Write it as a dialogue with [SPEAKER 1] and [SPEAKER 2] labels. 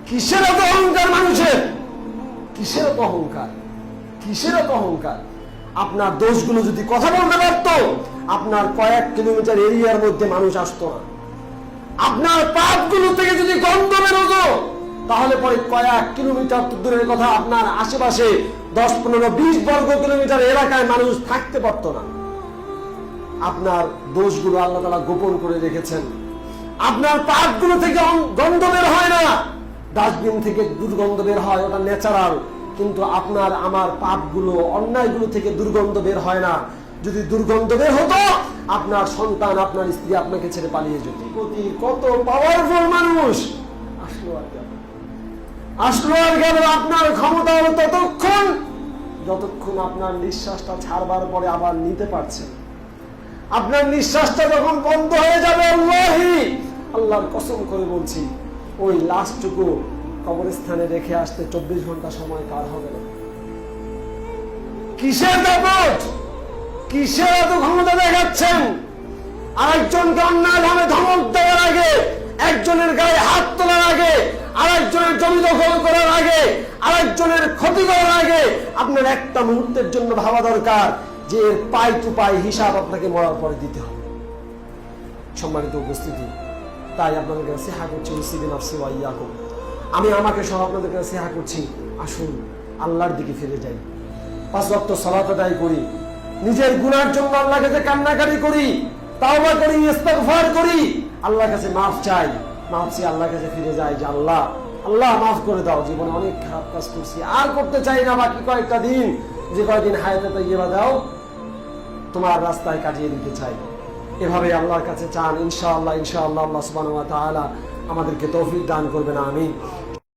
[SPEAKER 1] কিসের এত অহংকার মানুষের? কিসের এত অহংকার? কিসের এত অহংকার? আপনার দোষগুলো যদি কথা বলতে পারতো, আপনার কয়েক কিলোমিটার এরিয়ার মধ্যে মানুষ আসতো না। আপনার পাপগুলো থেকে যদি গন্ধ বেরোতো, তাহলে পরে কয়েক কিলোমিটার দূরের কথা, আপনার আশেপাশে 10, 15, 20 বর্গ কিলোমিটার এলাকায় মানুষ থাকতে পারতো না। আপনার দোষগুলো আল্লাহ তাআলা গোপন করে রেখেছেন। আপনার পাপগুলো থেকে গন্ধ বের হয় না, ডাস্টবিন থেকে দুর্গন্ধ বের হয়, ওটা ন্যাচারাল। কিন্তু আপনার আমার পাপগুলো, অন্যায়গুলো থেকে দুর্গন্ধ বের হয় না। যদি দুর্গন্ধ বের হতো, আপনার সন্তান, আপনার স্ত্রী আপনাকে ছেড়ে পালিয়ে যেত। কত পাওয়ারফুল মানুষ আসলো আর গেল। আপনার ক্ষমতা হলো ততক্ষণ যতক্ষণ আপনার নিঃশ্বাসটা ছাড়বার পরে আবার নিতে পারছেন। আপনার নিঃশ্বাসটা যখন বন্ধ হয়ে যাবে, আল্লাহর কসম করে বলছি, ওই লাশটুকু কবরস্থানে রেখে আসতে 24 ঘন্টা সময় কার হবে না। কিসের দাপট? কিসের এত ক্ষমতা দেখাচ্ছেন? আরেকজনকে অন্যায়ভাবে ধমক দেওয়ার আগে, একজনের গায়ে হাত তোলার আগে, আরেকজনের জমি দখল করার আগে, আরেকজনের ক্ষতি করার আগে আপনার একটা মুহূর্তের জন্য ভাবা দরকার যে পাই টু পাই হিসাব আপনাকে মরার পরে দিতে হবে। সম্মানিত উপস্থিতি, তাই আপনাদের কাছে সিহা করছি, আমি আমাকে সহ আপনাদের কাছে সিহা করছি, আসুন আল্লাহর দিকে ফিরে যাই, 5 ওয়াক্ত সালাত আদায় করি, নিজের গুনার জন্য আল্লাহর কাছে কান্নাকাটি করি, তাওবা করি, ইস্তিগফার করি, আল্লাহর কাছে মাফ চাই, মাফ চেয়ে আল্লাহর কাছে ফিরে যাই যে আল্লাহ মাফ করে দাও, জীবনে অনেক খারাপ কাজ করছি, আর করতে চাই না। বাকি কয়েকটা দিন, যে কয়েকদিন হায়াতে তাইয়্যিবা দাও, তোমার রাস্তায় কাটিয়ে দিতে চাই। এভাবে আল্লাহর কাছে চান। ইনশাআল্লাহ আল্লাহ সুবহানাহু ওয়া তাআলা আমাদেরকে তৌফিক দান করবেন। আমিন।